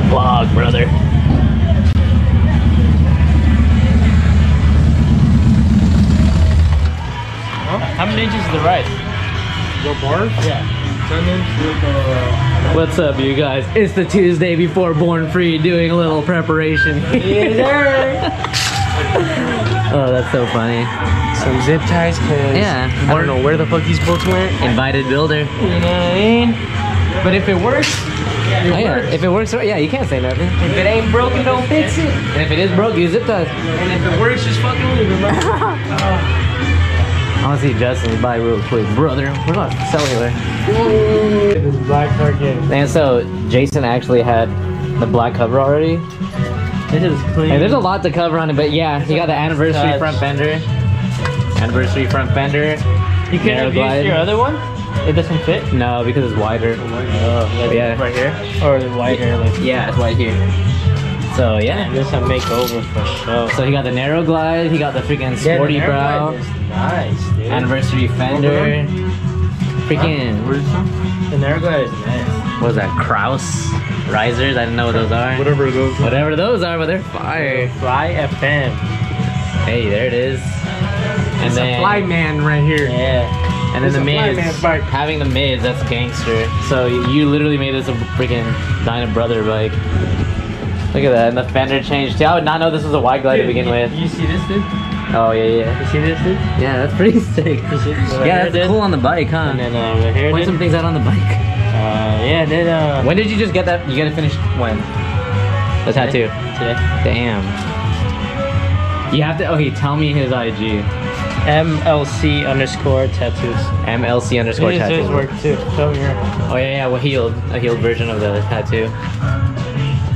Vlog, brother. Huh? How many inches is the ride? The bars? Yeah. 10 inch with What's up, you guys? It's the Tuesday before Born Free, doing a little preparation. Oh, that's so funny. Some zip ties, cause Yeah. I don't know where the fuck these bolts went. Invited builder. You know what I mean? But if it works, it Oh, yeah. works. If it works, yeah, you can't say nothing. If it ain't broken, don't fix it. And if it is broke, use zip ties. And if it works, just fucking leave it, bro. I want to see Justin's bike real quick, brother. We're not cellular. This black car game. And so Jason actually had the black cover already. This is clean. And there's a lot to cover on it, but yeah, he got the anniversary Touch. front fender. Anniversary front fender. You couldn't have used your other one? It doesn't fit? No, because it's wider. Oh, like Yeah. right here? Or the wider, like. Yeah, it's right here. So yeah. This a makeover for sure. So he got the narrow glide, he got the freaking sporty brow, Nice, dude. anniversary fender. Freaking, The narrow glide is nice. what was that, Kraus risers? I don't know what those are. whatever those. Whatever those are, but they're fire. Fly FM. Hey, there it is. And then, man right here. Yeah. and then the It's a mids, Flyman bike. having the mids, that's gangster. So you literally made this a freaking Dyna brother bike. Look at that, and the fender changed too. I would not know this was a wide glide to begin with. You see this, dude? Oh yeah. You see this, dude? Yeah, that's pretty sick. You see this? Yeah, that's cool on the bike, huh? And then right here, Point dude. some things out on the bike. Yeah, then When did you just get that? You got to finish when? The tattoo. today. Damn. You have to. Okay, tell me his IG. MLC_tattoos. MLC underscore His tattoo. work too. Show me here. Oh yeah, yeah. Well, a healed version of the tattoo.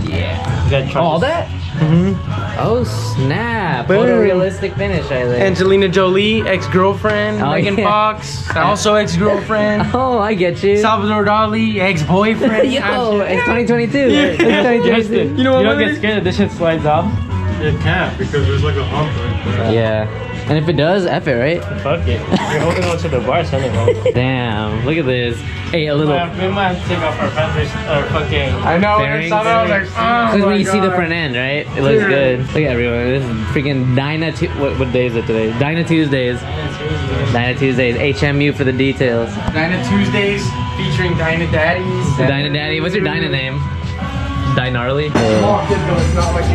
Yeah. You gotta try All this. that? Mm-hmm. Oh snap! Boom. Photorealistic finish, I think. Angelina Jolie, ex-girlfriend. Oh, Megan yeah. Fox, also ex-girlfriend. Oh, I get you. Salvador Dali, ex-boyfriend. Yo, it's 2022. Yeah. It's 2022. You know what? You don't get scared that this shit slides off. It can't because there's like a hump right there. Yeah. And if it does, F it, right? Fuck it. You're holding on to the bars anyway. Damn, look at this. Hey, a little. We might have to take off our fenders or fucking. I know. Bearings. I was like, oh Because my when you see the God. front end, right? It looks good. Look at everyone. This is freaking Dyna. What day is it today? Dyna Tuesdays. Dyna Tuesdays. HMU for the details. Dyna Tuesdays featuring Dyna Daddies. The Dyna Daddy. What's your Dyna name? Dynarly?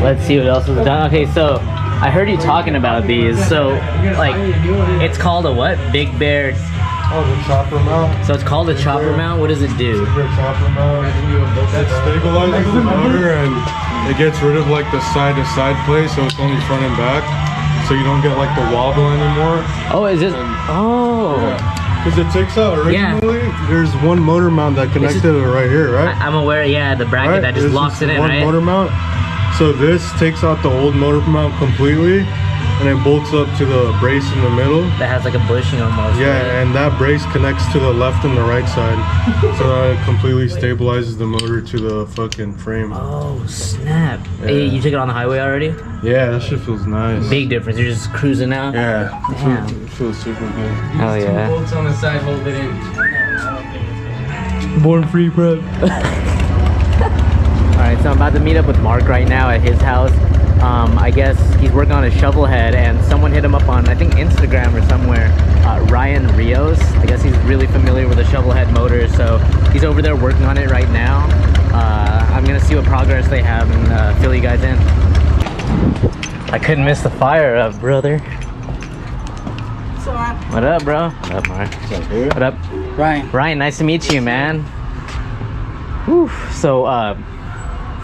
Let's see what else is done. Okay, so I heard you talking about these. So, like, it's called a what? Big Bear. Oh, the chopper mount. So it's called a chopper mount. What does it do? The chopper mount. That stabilizes the motor and it gets rid of like the side-to-side play, so it's only front and back, so you don't get like the wobble anymore. Oh, is this? Oh. Because it takes out originally, there's one motor mount that connects to it right here, right? I'm aware. Yeah, the bracket Right? that just This locks is it in, one right? motor mount. So this takes out the old motor mount completely, and it bolts up to the brace in the middle. That has like a bushing almost. Yeah, right? and that brace connects to the left and the right side, so that it completely stabilizes the motor to the fucking frame. Oh snap! Yeah. Hey, you took it on the highway already? Yeah, that shit feels nice. Big difference. You're just cruising out. Yeah, Damn. it feels super good. Oh yeah. Bolts on the side hold it in. Born free, bro. Alright, so I'm about to meet up with Marc right now at his house. I guess he's working on a Shovelhead, and someone hit him up on, I think, Instagram or somewhere. Ryan Rios. I guess he's really familiar with the Shovelhead motor, so he's over there working on it right now. I'm gonna see what progress they have and fill you guys in. I couldn't miss the fire up, brother. What up, bro? What up, Marc? What up? Ryan. Ryan, nice to meet you, man. Whew. So,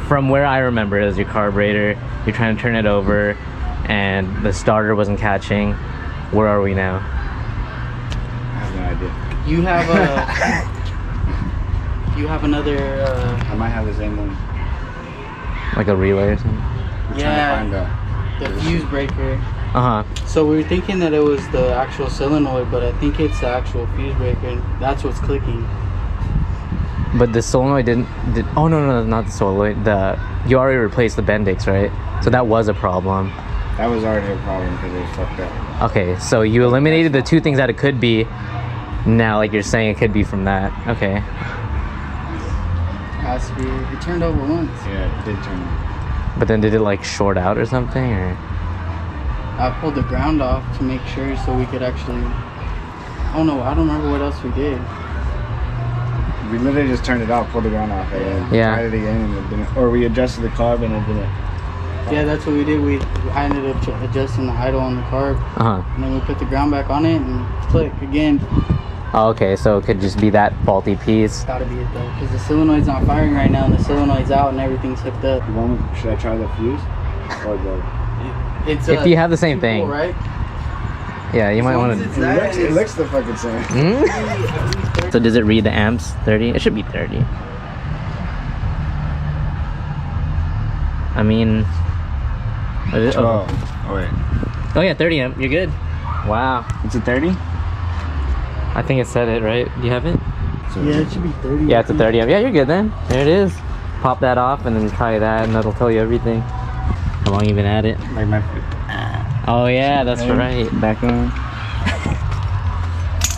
from where I remember it as your carburetor, you're trying to turn it over, and the starter wasn't catching. Where are we now? I have no idea. You have a. You have another. I might have the same one. Like a relay or something? I'm Yeah, trying to find the fuse breaker. Uh-huh. So we were thinking that it was the actual solenoid, but I think it's the actual fuse breaker, and that's what's clicking. But the solenoid oh, no, not the solenoid. You already replaced the Bendix, right? So that was a problem. That was already a problem because it was fucked up. Okay, so you eliminated the two things that it could be. Now, like you're saying, it could be from that. Okay. has to be. It turned over once. Yeah, it did turn over. But then did it like short out or something, or? I pulled the ground off to make sure so we could actually. I don't know. I don't remember what else we did. We literally just turned it off, pulled the ground off, and then Yeah. tried it again, and it didn't. Or we adjusted the carb and it didn't. Yeah, that's what we did. I ended up adjusting the idle on the carb, and then we put the ground back on it and click again. Oh, okay, so it could just be that faulty piece. Gotta be it though, because the solenoid's not firing right now, and the solenoid's out, and everything's hooked up. Should I try the fuse? Or the... It's If you have the same 2 thing. volt, right? Yeah, you might want to. It looks the fucking same. So does it read the amps? 30? It should be 30. I mean. Oh, wait. Oh yeah, 30 amp. You're good. Wow. It's a 30? I think it said it right. Do you have it? Yeah, it should be 30. Yeah, it's a 30 amp. Yeah, you're good then. There it is. Pop that off and then try that, and that'll tell you everything. How long you been at it? Like my... Oh yeah, that's right. Back on.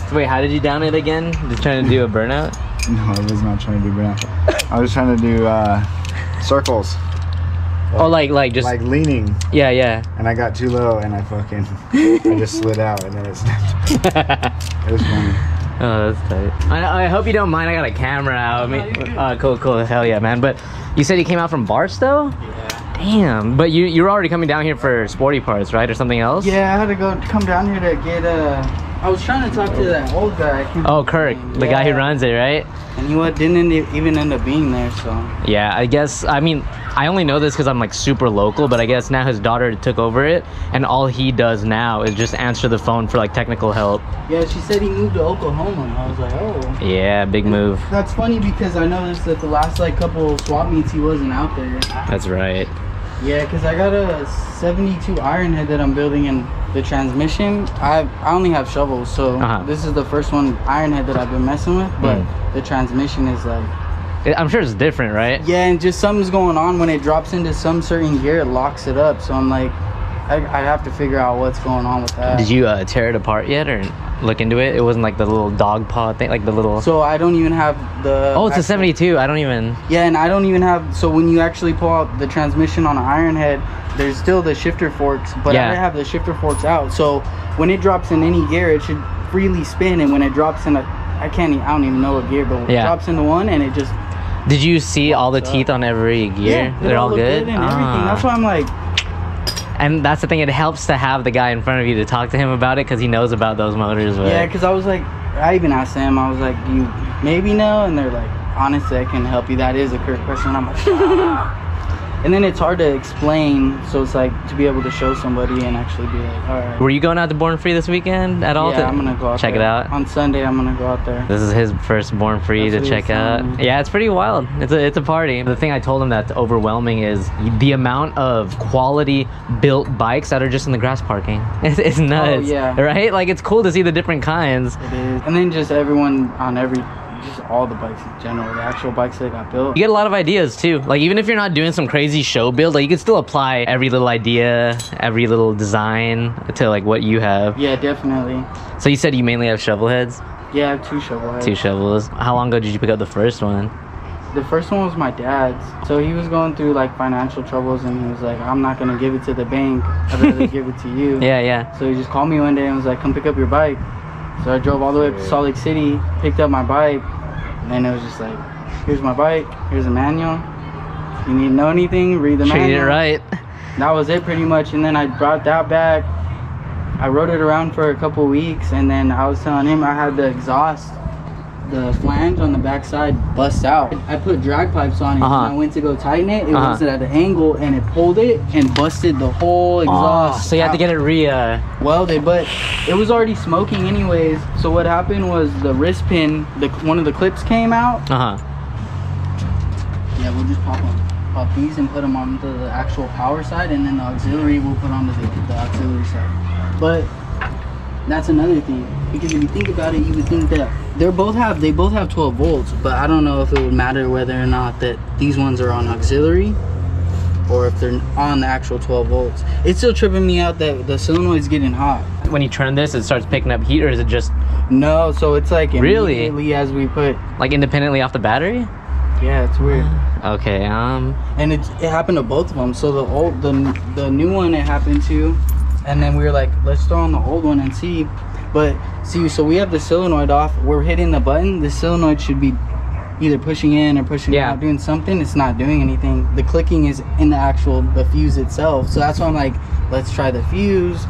So wait, how did you down it again? Just trying to do a burnout? No, I was not trying to do burnout. I was trying to do circles. Oh, like just Like leaning. yeah, yeah. And I got too low and I just slid out and then it snapped. It was funny. Oh, that's tight. I hope you don't mind. I got a camera out. I mean, cool. Hell yeah, man. But you said you came out from Barstow? Yeah. Damn. But you were already coming down here for sporty parts, right, or something else? Yeah, I had to come down here to get I was trying to talk to that old guy. Oh, Kirk, the guy who runs it, right? And he didn't even end up being there, so. Yeah, I guess, I mean, I only know this because I'm like super local, but I guess now his daughter took over it, and all he does now is just answer the phone for like technical help. Yeah, she said he moved to Oklahoma. I was like, oh. Yeah, big move. That's funny because I noticed that the last like couple swap meets he wasn't out there. That's right. Yeah, because I got a 72 Ironhead that I'm building, and the transmission, I only have shovels, so this is the first one Ironhead that I've been messing with, but the transmission is like... I'm sure it's different, right? Yeah, and just something's going on when it drops into some certain gear, it locks it up, so I'm like, I have to figure out what's going on with that. Did you tear it apart yet or look into it? It wasn't like the little dog paw thing, like the little... So I don't even have the... Oh, it's a 72. I don't even... Yeah, and I don't even have... So when you actually pull out the transmission on an Ironhead, there's still the shifter forks, but I have the shifter forks out. So when it drops in any gear, it should freely spin, and when it drops in a... I don't even know what gear, but when it drops into one, and it just... Did you see all the teeth on every gear? Yeah, they're all good? and everything. That's why I'm like... And that's the thing, it helps to have the guy in front of you to talk to him about it because he knows about those motors. But... Yeah, because I was like, I even asked them, I was like, do you maybe know? And they're like, honestly, I can help you. That is a correct question. I'm like, and then it's hard to explain, so it's like to be able to show somebody and actually be like, all right. Were you going out to Born Free this weekend at all? Yeah, I'm gonna go out check there. it out. On Sunday, I'm gonna go out there. This is his first Born Free to check out. Yeah, it's pretty wild. It's a party. The thing I told him that's overwhelming is the amount of quality built bikes that are just in the grass parking. It's nuts. Oh, yeah. Right? Like, it's cool to see the different kinds. It is. And then just everyone on just all the bikes in general, the actual bikes that got built. You get a lot of ideas too. Like, even if you're not doing some crazy show build, like, you can still apply every little idea, every little design to like what you have. Yeah, definitely. So you said you mainly have shovel heads? Yeah, I have 2 shovel heads. 2 shovels. How long ago did you pick up the first one? The first one was my dad's. So he was going through like financial troubles, and he was like, I'm not gonna give it to the bank, I'd rather give it to you. Yeah. So he just called me one day and was like, come pick up your bike. So I drove all the way up to Salt Lake City, picked up my bike, and then it was just like, here's my bike, here's a manual. You need to know anything, read the manual. Treat it right. That was it pretty much. And then I brought that back. I rode it around for a couple weeks, and then I was telling him I had the exhaust, the flange on the back side bust out. I put drag pipes on it, and I went to go tighten it. It wasn't at an angle, and it pulled it and busted the whole exhaust. So you had to get it welded, but it was already smoking anyways. So what happened was the wrist pin, one of the clips came out. Yeah, we'll just pop these and put them on the actual power side, and then the auxiliary we'll put on the auxiliary side. But that's another thing, because if you think about it, you would think that they both have 12 volts, but I don't know if it would matter whether or not that these ones are on auxiliary or if they're on the actual 12 volts. It's still tripping me out that the solenoid's getting hot. When you turn this, it starts picking up heat, or is it just... No, so it's like really immediately as we put... Like independently off the battery? Yeah, it's weird. Okay. And it happened to both of them. So the new one it happened to, and then we were like, let's throw on the old one and see. But see, so we have the solenoid off. We're hitting the button. The solenoid should be either pushing in or pushing out, doing something. It's not doing anything. The clicking is in the fuse itself. So that's why I'm like, let's try the fuse.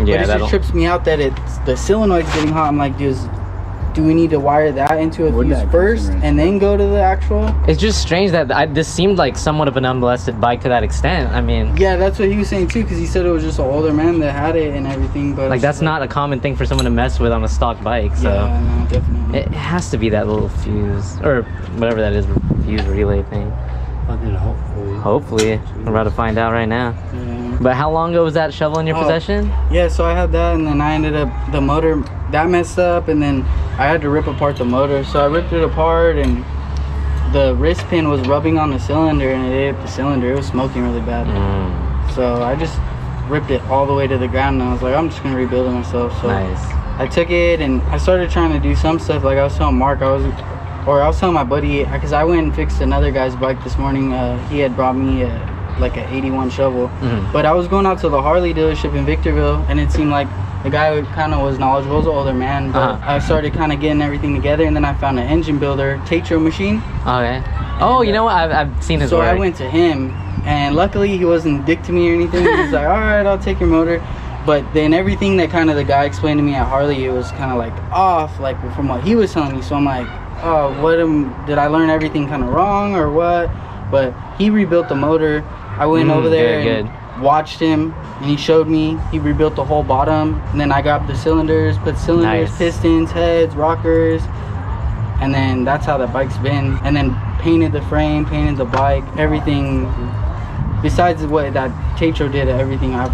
Yeah, but it just trips me out that the solenoid's getting hot. I'm like, do we need to wire that into a fuse first and then go to the actual? It's just strange that this seemed like somewhat of an unmolested bike to that extent. I mean, yeah, that's what he was saying too, because he said it was just an older man that had it and everything. But like that's not a common thing for someone to mess with on a stock bike. So yeah, no, definitely. It has to be that little fuse or whatever that is, fuse relay thing. Hopefully, we're about to find out right now. Yeah. But how long ago was that shovel in your possession? Yeah, so I had that, and then I ended up the motor that messed up, and then I had to rip apart the motor. So I ripped it apart, and the wrist pin was rubbing on the cylinder, and it hit the cylinder. It was smoking really bad. So I just ripped it all the way to the ground, and I was like, I'm just gonna rebuild it myself. So nice. I took it, and I started trying to do some stuff. Like I was telling Mark, I was telling my buddy, because I went and fixed another guy's bike this morning. He had brought me like an 81 shovel. But I was going out to the Harley dealership in Victorville, and it seemed like the guy kind of was knowledgeable, was an older man. But I started kind of getting everything together, and then I found an engine builder, Tatro machine. Okay. Oh, you know what? I've seen his work. So I went to him, and luckily he wasn't a dick to me or anything. He was like, all right, I'll take your motor. But then everything that kind of the guy explained to me at Harley, it was kind of like off, like from what he was telling me. So I'm like, oh, did I learn everything kind of wrong or what? But he rebuilt the motor. I went over there and watched him, and he showed me. He rebuilt the whole bottom, and then I grabbed the cylinders, put cylinders, pistons, heads, rockers, and then that's how the bike's been. And then painted the frame, painted the bike, everything. Besides what that Tatro did, everything I've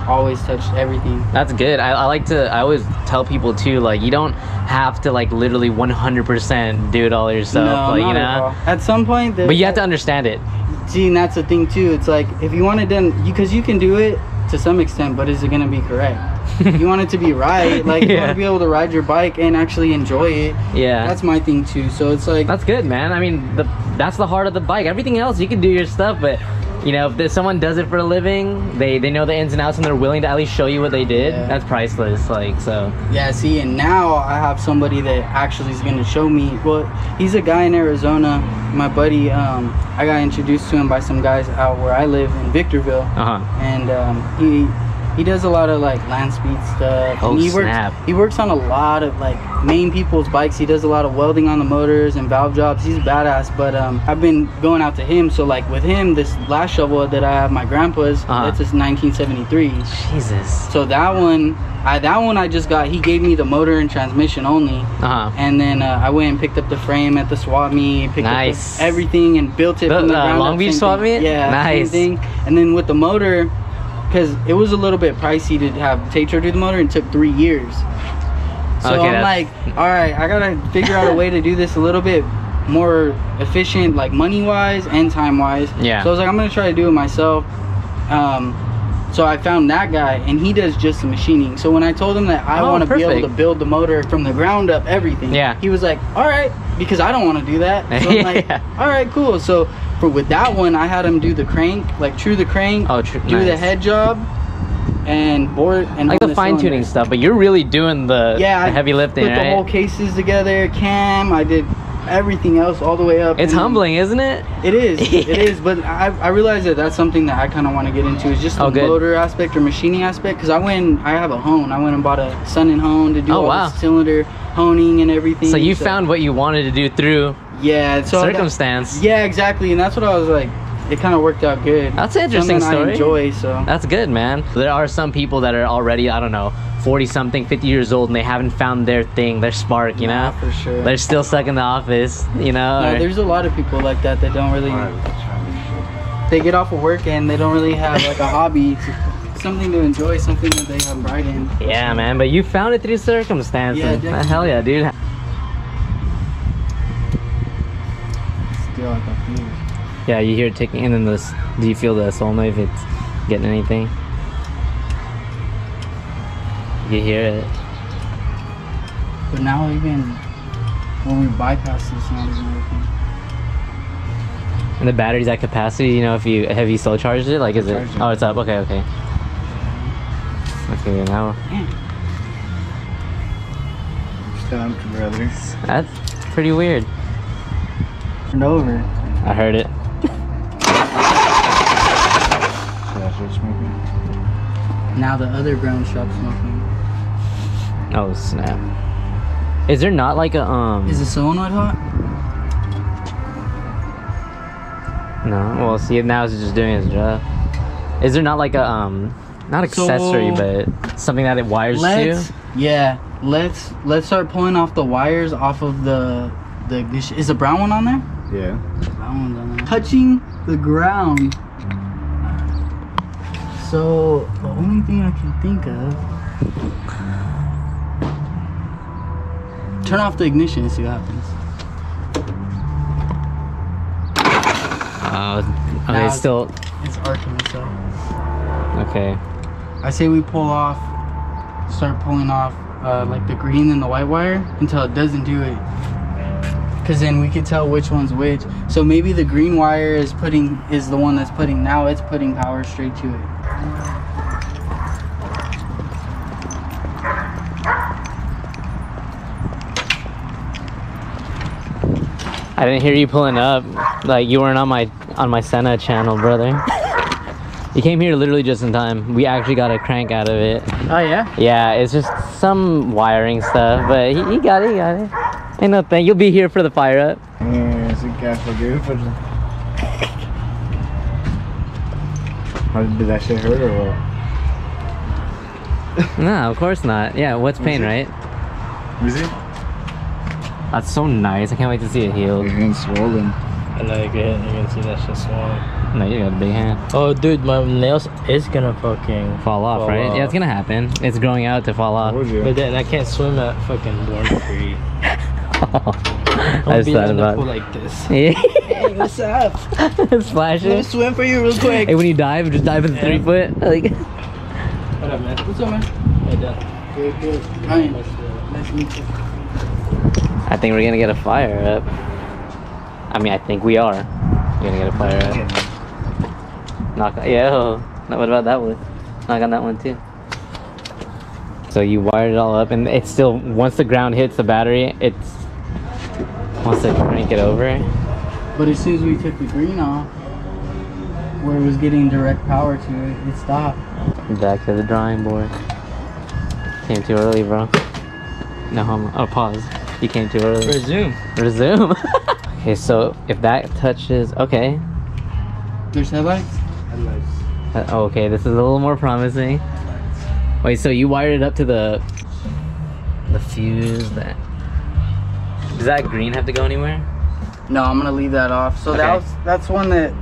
always touched everything. That's good. I always tell people too, like, you don't have to like literally 100% do it all yourself. No, like, not you know, at all. At some point, but you have to understand it. See, and that's the thing too. It's like if you want it done, because you can do it to some extent, but is it gonna be correct? You want it to be right. Like you want to be able to ride your bike and actually enjoy it. Yeah, that's my thing too. So it's like, that's good, man. I mean, that's the heart of the bike. Everything else you can do your stuff, but you know, if someone does it for a living, they know the ins and outs, and they're willing to at least show you what they did. That's priceless. Like, so yeah. See, and now I have somebody that actually is gonna show me. Well, he's a guy in Arizona, my buddy. I got introduced to him by some guys out where I live in Victorville, and he does a lot of like land speed stuff. Oh, and he works on a lot of like main people's bikes. He does a lot of welding on the motors and valve jobs. He's badass. But I've been going out to him. So like with him, this last shovel that I have, my grandpa's, it's a 1973. Jesus. So that one I just got. He gave me the motor and transmission only. And then I went and picked up the frame at the swap meet. Picked up everything and built it from the ground up. Long Beach swap meet. Yeah. Nice. Same thing. And then with the motor, because it was a little bit pricey to have Tatro do the motor, and it took 3 years. So I'm like, all right, I gotta figure out a way to do this a little bit more efficient, like money wise and time wise. Yeah. So I was like, I'm gonna try to do it myself. So I found that guy, and he does just the machining. So when I told him that I want to be able to build the motor from the ground up, everything, he was like, all right, because I don't want to do that. So I'm like, all right, cool. So with that one, I had him do the crank, like true the crank, do the head job, and board, and like the fine tuning stuff. But you're really doing the heavy lifting, put the whole cases together, cam. I did everything else all the way up. It's humbling, isn't it? It is. It is. But I realized that that's something that I kind of want to get into, is just the motor aspect or machining aspect. Because I have a hone. I went and bought a Sun and hone to do all the cylinder honing and everything. So you found what you wanted to do through circumstance. Yeah, exactly. And that's what I was like. It kind of worked out good. That's an interesting story. I enjoy, so that's good, man. There are some people that are already, I don't know, 40 something, 50 years old, and they haven't found their thing, their spark, you know? For sure. They're still stuck in the office, you know? No, there's a lot of people like that don't really, they get off of work and they don't really have like a hobby, something to enjoy, something that they have pride in. Yeah, man, but you found it through circumstance. Yeah, hell yeah, dude. Still like a few. Yeah, you hear it ticking, and then do you feel the solenoid if it's getting anything? You hear it. But now even when we bypass this, not even working. And the battery's at capacity. You know, if you have you slow charged it, like is it? Charged it. Oh, it's up. Okay, okay. Okay, now Stumped, brother. that's pretty weird. Turned over. I heard it. That's what's smoking. Now the other ground shop's smoking. Oh snap! Is there not like a Is the solenoid hot? No. Well, see, now it's just doing its job. Is there not like a not accessory, but something that it wires to? Yeah, let's start pulling off the wires off of the ignition. Is the brown one on there? Yeah. Brown one's on there. Touching the ground. So the only thing I can think of. Turn off the ignition and see what happens. Okay, Now still It's arcing itself. okay. I say we pull off, start pulling off like the green and the white wire until it doesn't do it. Cause then we can tell which one's which. So maybe the green wire is the one that's putting, now it's putting power straight to it. I didn't hear you pulling up. Like you weren't on my Senna channel, brother. You came here literally just in time. We actually got a crank out of it. Oh yeah? Yeah, it's just some wiring stuff, but he got it, Ain't no thing. You'll be here for the fire up. Yeah, c'est qu'à faire. How did that shit hurt or what? No, of course not. Yeah, what's pain, right? Is it? That's so nice. I can't wait to see it healed. Your hand's swollen. I know you can see that shit swollen. No, you got a big hand. Oh, dude, my nails is gonna fucking Fall off, right? Yeah, it's gonna happen. It's growing out to fall off. Told you. But then I can't swim at fucking Born Free. I just thought in the about pool like this. Yeah. Hey, what's up? Splash Let me it. swim for you real quick. Hey, when you dive, just dive in the 3 foot. Like. What up, man? What's up, man? Hey, Dad. Good, good. Ryan, nice to meet you. I think we're gonna get a fire up. I mean, I think we are. We're gonna get a fire up. Knock on, yo. What about that one? Knock on that one too. So you wired it all up, and it's still, once the ground hits the battery, it's wants to crank it over. But as soon as we took the green off, where it was getting direct power to it, it stopped. Back to the drawing board. Came too early, bro. No, oh, pause. You came too early. Resume. Resume. Okay, so if that touches, okay. There's headlights? Okay, this is a little more promising. Wait, so you wired it up to the fuse that. Does that green have to go anywhere? No, I'm gonna leave that off. So Okay. that's one that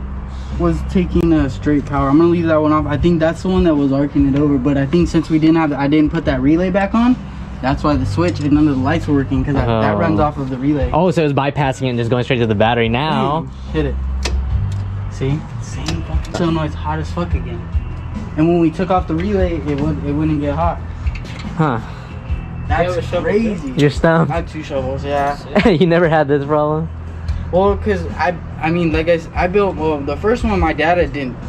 was taking a straight power. I'm gonna leave that one off. I think that's the one that was arcing it over. But I think since we I didn't put that relay back on. That's why the switch and none of the lights were working, because that runs off of the relay. Oh, so it was bypassing it and just going straight to the battery now. Hit it. See? Same fucking solenoid's hot as fuck again. And when we took off the relay, it wouldn't get hot. Huh. That's a shovel crazy. You're stumped. I had 2 shovels, yeah. You never had this problem? Well, because I mean, like I built, well, the first one my dad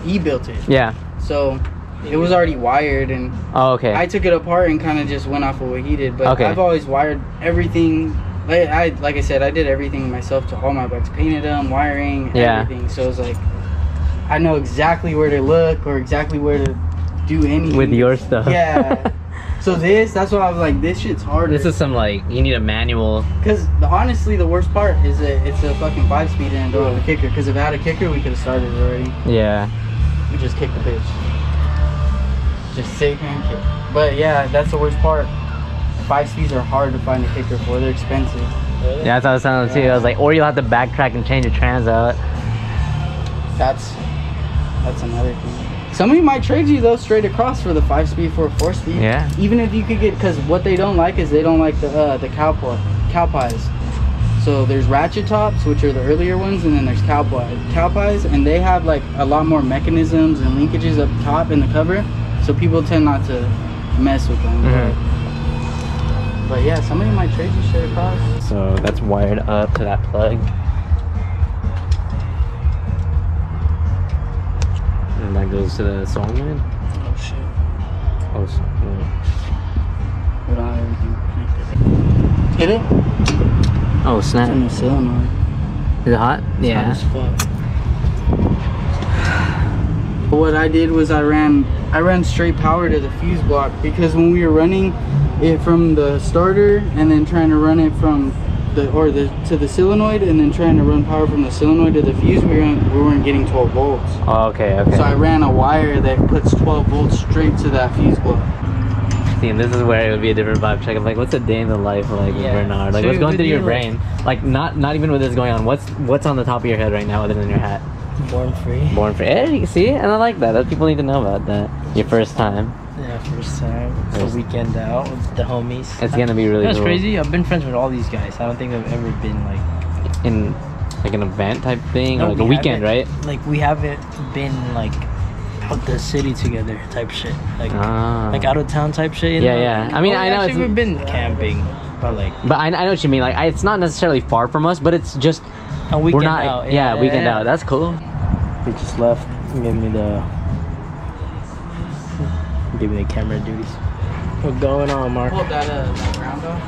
he built it. Yeah. So it was already wired, and Oh, okay. I took it apart and kind of just went off of what he did. But Okay. I've always wired everything. Like I said, I did everything myself to all my bikes. Painted them, wiring, Yeah. everything. So it's like, I know exactly where to look or exactly where to do anything. With your stuff. Yeah. So that's why I was like, this shit's harder. This is some like, you need a manual. Because honestly, the worst part is that it's a fucking 5-speed and don't have a kicker. Because if it had a kicker, we could have started already. Yeah. We just kick the bitch. Just sit here and kick. But yeah, that's the worst part. 5 speeds are hard to find a kicker for. They're expensive. Yeah, that's what I was telling too. I was like, or you'll have to backtrack and change the trans out. That's another thing. Somebody might trade you though straight across for the 5-speed for a 4-speed. Yeah. Even if you could get, because what they don't like is they don't like the cow pies. So there's ratchet tops, which are the earlier ones, and then there's cow pies, and they have like a lot more mechanisms and linkages up top in the cover. So people tend not to mess with them. But yeah, somebody might trade you straight across. So that's wired up to that plug. And that goes to the solenoid. Oh shit. Oh, We don't have everything connected. Hit it? oh It's snap! in the solenoid. Is it hot? Hot as fuck. What I did was I ran straight power to the fuse block, because when we were running it from the starter and then trying to run it from to the solenoid and then trying to run power from the solenoid to the fuse, we weren't getting 12 volts. Oh, okay, okay. So I ran a wire that puts 12 volts straight to that fuse block. See, and this is where it would be a different vibe check. I'm like, what's a day in the life like with Yeah. Bernard? Like, So what's going would through your you, brain? Like, not even with this going on. What's on the top of your head right now, other than your hat? Born free. Born for you see, and I like that. People need to know about that. Your first time. Yeah, first time. It's a weekend out with the homies. It's gonna be really That's cool. crazy. I've been friends with all these guys. I don't think I've ever been like In like an event type thing, No, or like a we weekend, right? haven't- Like we haven't been like out the city together type shit. Like Ah. like out of town type shit. You Yeah, know? yeah. I mean, I know actually it's- we've been camping, but like But I know what you mean. Like, it's not necessarily far from us, but it's just a weekend we're not. out. Yeah, weekend out. That's cool. They just left and gave me the camera duties. What's going on, Mark? Hold that round off.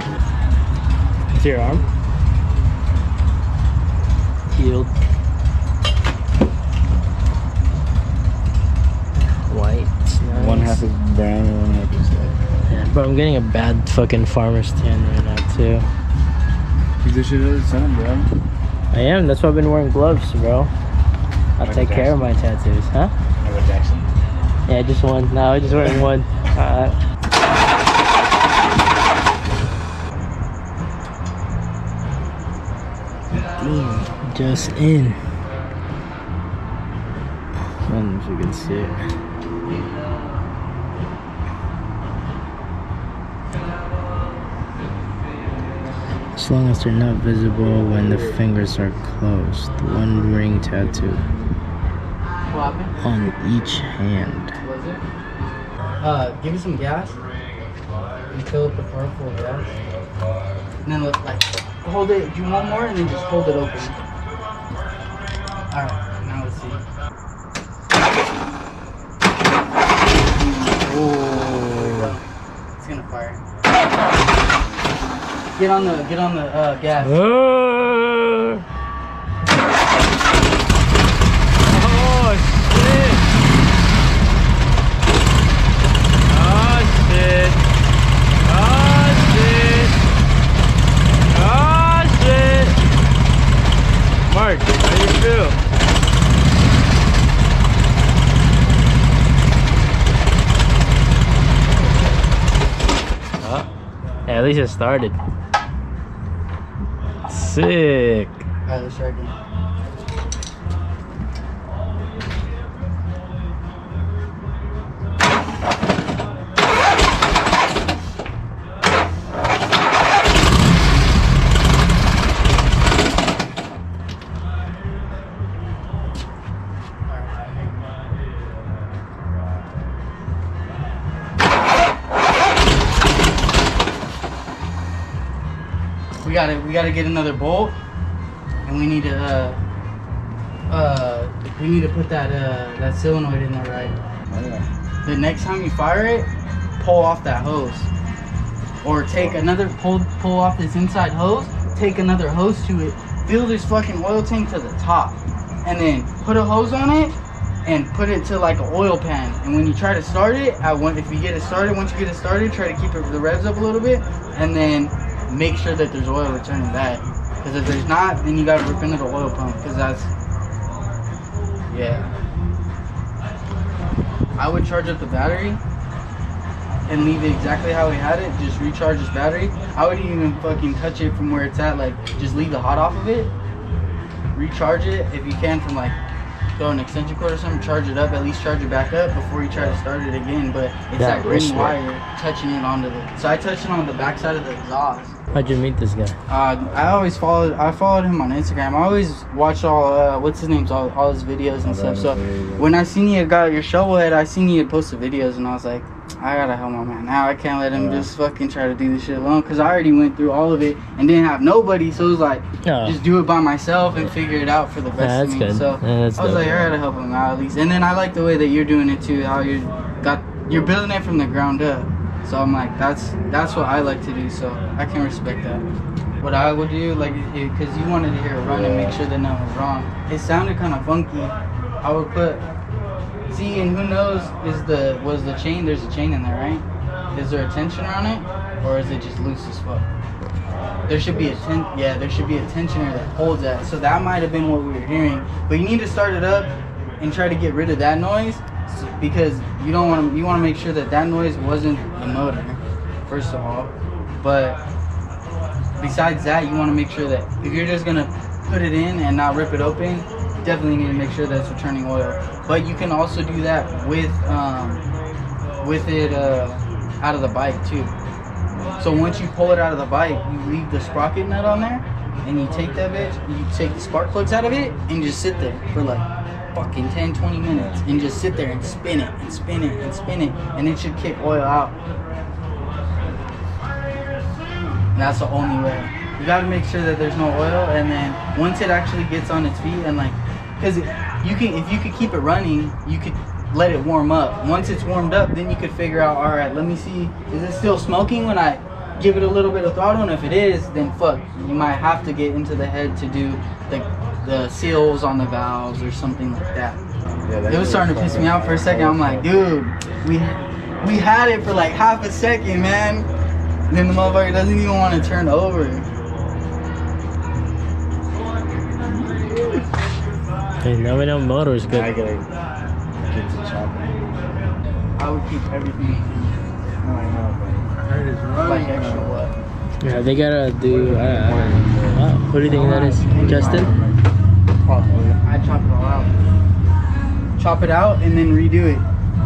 It's your arm. Healed. White. Nice. One half is brown and one half is like. Yeah, but I'm getting a bad fucking farmer's tan right now too. Use this shit all the time, bro. I am. That's why I've been wearing gloves, bro. I'll Michael take care of my tattoos, huh? Michael Jackson. Yeah, just one. No, I'm just wearing one. Damn, just in. I don't know if you can see it. As long as they're not visible when the fingers are closed. One ring tattoo What happened? on each hand. Was it? Give me some gas. And fill up the car full of gas. And then like hold it. Do you want more? And then just hold it open. All right. Now let's see. Oh, it's gonna fire. Get on the gas. Mark, how you feel? Yeah, at least it started. Sick. Alright, let's try again. We gotta get another bolt, and we need to put that solenoid in there, right? The next time you fire it, pull off that hose, or take another pull off this inside hose, take another hose to it, fill this fucking oil tank to the top, and then put a hose on it and put it to like an oil pan. And when you try to start it, if you get it started, once you get it started, try to keep the revs up a little bit, and then make sure that there's oil returning back. Because if there's not, then you gotta rip into the oil pump. Because that's, yeah. I would charge up the battery and leave it exactly how we had it. Just recharge this battery. I wouldn't even fucking touch it from where it's at. Like, just leave the hot off of it. Recharge it if you can from like, throw an extension cord or something, charge it up, at least charge it back up before you try to start it again. But it's that green wire touching it onto the, so I touched it on the back side of the exhaust. How'd you meet this guy? I followed him on Instagram. I always watch all what's his name's all his videos and stuff. So when I seen you got your Shovelhead, I seen you had posted videos and I was like, I gotta help my man now. I can't let him just fucking try to do this shit alone, because I already went through all of it and didn't have nobody, so it was like, just do it by myself and figure it out for the best of me. Good. So I was like, I gotta help him out at least. And then I like the way that you're doing it too, how you're building it from the ground up. So I'm like, that's what I like to do, so I can respect that. What I would do, like, because you wanted to hear it run and make sure that nothing was wrong. It sounded kind of funky. I would put, see, and who knows, was the chain, there's a chain in there, right? Is there a tensioner on it, or is it just loose as fuck? There should be a tensioner that holds that. So that might have been what we were hearing. But you need to start it up and try to get rid of that noise, because you want to make sure that noise wasn't the motor, first of all. But besides that, you want to make sure that if you're just gonna put it in and not rip it open, you definitely need to make sure that it's returning oil. But you can also do that with it out of the bike too. So once you pull it out of the bike, you leave the sprocket nut on there, and you take that bitch, you take the spark plugs out of it, and just sit there for like fucking 10-20 minutes, and just sit there and spin it and spin it and spin it, and it should kick oil out. And that's the only way. You gotta make sure that there's no oil, and then once it actually gets on its feet, and like, because if you could keep it running, you could let it warm up. Once it's warmed up, then you could figure out, all right, let me see, is it still smoking when I give it a little bit of throttle? And if it is, then fuck, you might have to get into the head to do the seals on the valves or something like that. Yeah, it was starting to piss me out for a second. I'm like, dude, we had it for like half a second, man. And then the motherfucker doesn't even want to turn over. Hey, now we know motor is good. I gotta get to chopping. I would keep everything No, I know, but like extra what? Yeah, they gotta do. What do you think that is, Justin? I chop it all out. Chop it out and then redo it.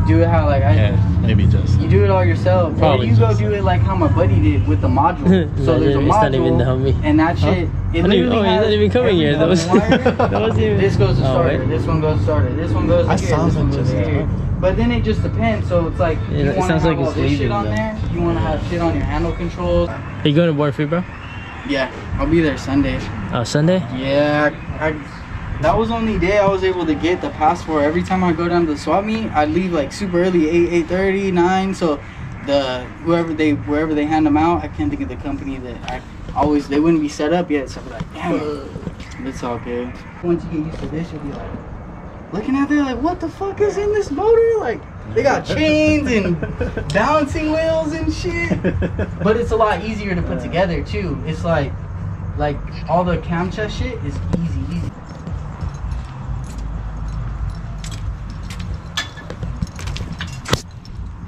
Do it how like I Yeah, maybe just. You do it all yourself. Probably or you just. go do it like how my buddy did with the module. So there's a It's not even the module, homie. and that shit. It Oh, literally he's has not even coming here. every That was, wire. that wasn't even. This goes to Oh, starter. wait. This one goes to starter. This one goes to That here. sounds This one like goes to just- here. But then it just depends. So it's like Yeah, you it want to sounds have like all it's this shit leaving, on though. there. You want to have shit on your handle controls. Are you going to Born Free, bro? Yeah, I'll be there Sunday. Sunday? Yeah, that was the only day I was able to get the passport. Every time I go down to the swap meet, I leave like super early, 8:30, 9. So wherever they hand them out, I can't think of the company that they wouldn't be set up yet. So I'm like, damn it. It's all good. Once you get used to this, you'll be like looking at it like, what the fuck is in this motor? Like they got chains and balancing wheels and shit. But it's a lot easier to put together too. It's like all the camshaft shit is easy.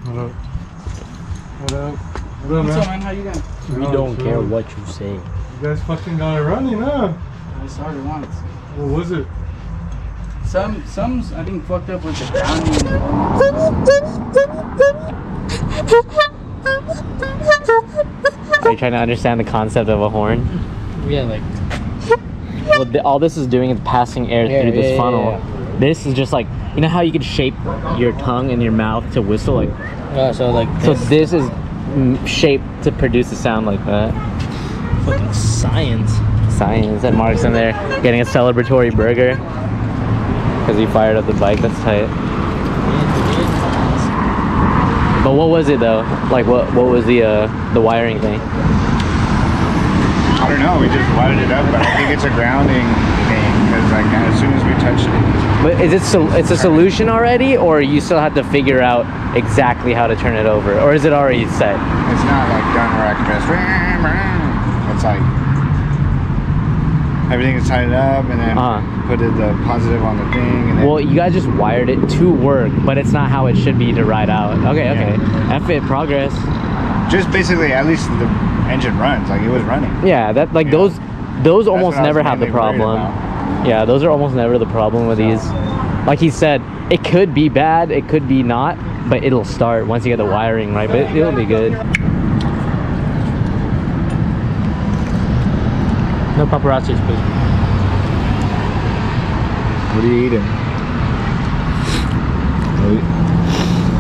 What up? What up? What up, What's man? up, man? How you doing? We Oh, don't sure. care what you say. You guys fucking got it running, huh? I started once. What was it? Some I think fucked up with the grounding. Are you trying to understand the concept of a horn? Yeah, like. Well, all this is doing is passing air through this funnel. Yeah. This is just like, you know how you could shape your tongue and your mouth to whistle, like. So like. So this is shaped to produce a sound like that. Fucking science. Science. And Mark's in there getting a celebratory burger because he fired up the bike. That's tight. But what was it though? Like what was the wiring thing? I don't know. We just wired it up, but I think it's a grounding thing because like as soon as we touched it. But is it's a solution already, or you still have to figure out exactly how to turn it over, or is it already set? It's not like done where I can just. It's like everything is tied up, and then put the positive on the thing. And then Well, you guys just wired it to work, but it's not how it should be to ride out. Okay, okay. F it, progress. just basically, at least the engine runs. Like it was running. Yeah, that like You know? those almost what I was never have the mainly worried problem. about. Yeah, those are almost never the problem with these. Like he said, it could be bad, it could be not, but it'll start once you get the wiring right. But it'll be good. No paparazzis, please. What are you eating?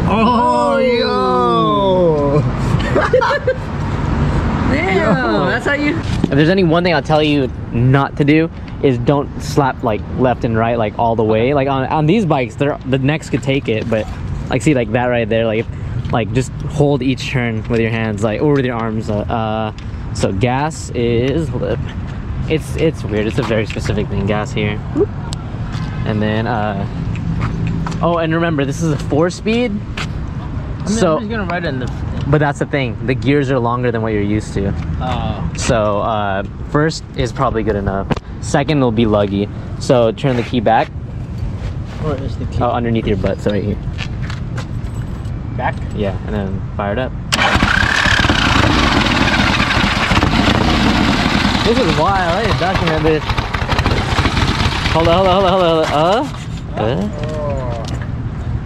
Oh, yo! Damn, that's how you. If there's any one thing I'll tell you not to do is don't slap like left and right like all the way. Like on these bikes, the necks could take it, but like see like that right there, like just hold each turn with your hands like or with your arms. So gas is it's weird. It's a very specific thing. Gas here, and then oh, and remember this is a 4-speed. So I'm just gonna ride it in the. But that's the thing. The gears are longer than what you're used to. Oh. So first is probably good enough. Second will be luggy. So turn the key back. Where is the key? Oh, underneath your butt. So right here. Back? Yeah, and then fire it up. This is wild. I didn't document this. Hold on.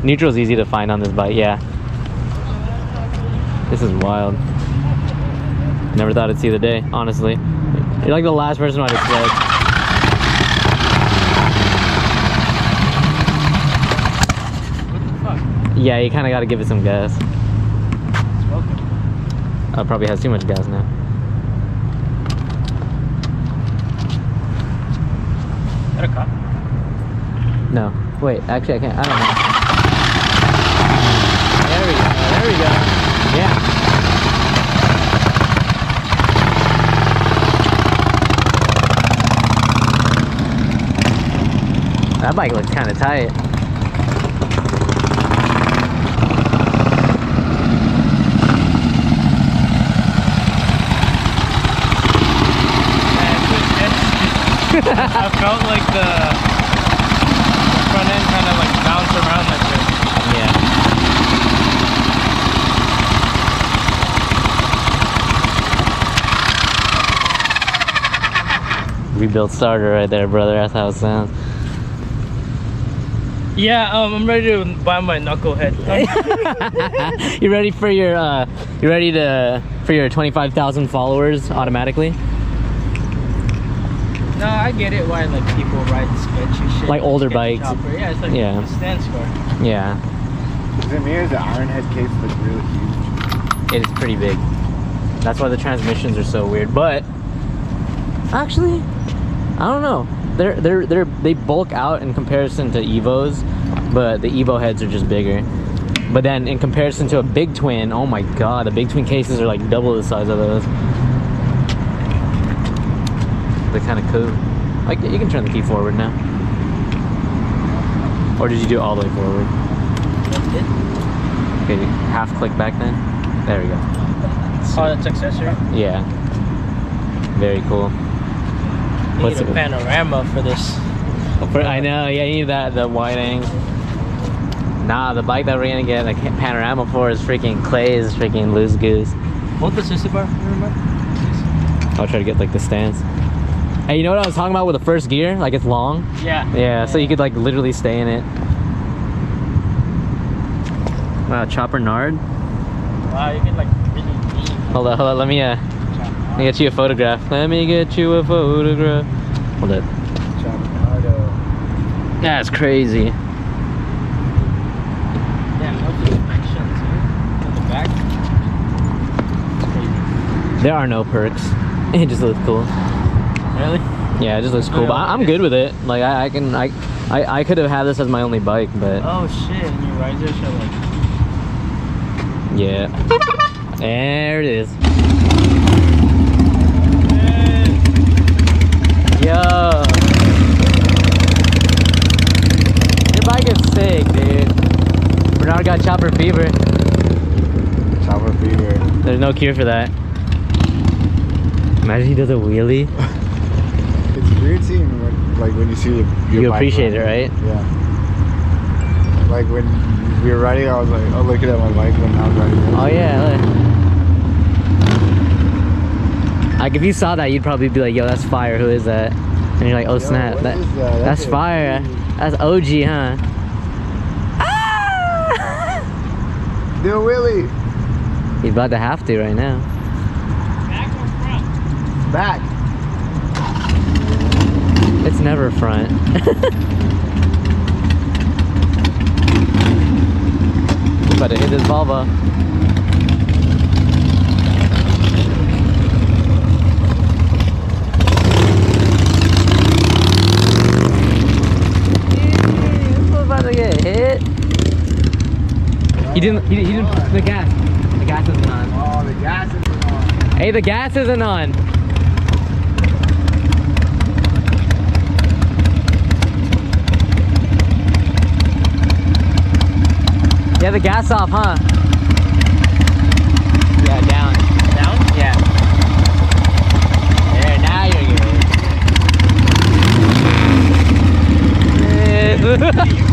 Neutral's easy to find on this bike. Yeah. This is wild. Never thought I'd see the day, honestly. You're like the last person I'd expect. What the fuck? Yeah, you kind of got to give it some gas. Smoking. Probably has too much gas now. Is that a cop? No. Wait, actually I can't. I don't know. There we go. There we go. Yeah. That bike looks kind of tight. I felt like the front end kind of like bounced around like this. Yeah. Rebuilt starter right there, brother. That's how it sounds. Yeah, I'm ready to buy my knucklehead. You ready for your for your 25,000 followers automatically? No, I get it why like people ride sketchy shit. Like older sketchy bikes. chopper. Yeah, it's like Yeah. a stand score. Yeah, Is it me or the Ironhead case look really huge? it is pretty big. That's why the transmissions are so weird. But actually, I don't know. They bulk out in comparison to Evos, but the Evo heads are just bigger. But then in comparison to a big twin, oh my god, the big twin cases are like double the size of those. They're kind of cool. Like you can turn the key forward now. Or did you do it all the way forward? That's it. Okay, half click back then. There we go. Oh, that's accessory. Yeah. Very cool. You What's need a it- panorama for this. I know, yeah, you need the wide angle. Nah, the bike that we're gonna get a panorama for is freaking Clay's freaking loose goose. Hold the sister bar, remember? I'll try to get like the stance. Hey, you know what I was talking about with the first gear? Like it's long. Yeah. Yeah, so you could like literally stay in it. Wow, chopper nard. Wow, you can like really deep. Hold on, let me get you a photograph. Let me get you a photograph. Hold it. That's crazy. Damn, no suspensions in the back. It's crazy. There are no perks. It just looks cool. Really? Yeah, it just looks cool. But I'm good with it. Like I could have had this as my only bike, but Oh shit, and your riser should like. yeah. There it is. Yo. Your bike is sick, dude. Bernard got chopper fever. Chopper fever. There's no cure for that. Imagine he does a wheelie. It's weird seeing when you see your You bike appreciate it, running. right? Yeah. Like when we were riding, I was like, oh, look at my bike when I was riding. Oh yeah. Look. Like if you saw that, you'd probably be like, "Yo, that's fire. Who is that?" And you're like, "Oh Yo, snap, what that is that? that's That's fire. OG. That's OG, huh?" Ah! Do a wheelie. He's about to have to right now. Back or front? Back. It's never front. He's about to hit this Volvo. He didn't. The gas. The gas isn't on. Oh, the gas isn't on. Hey, the gas isn't on. Yeah, the gas off, huh? Yeah, down. Down? Yeah. There, now you're good.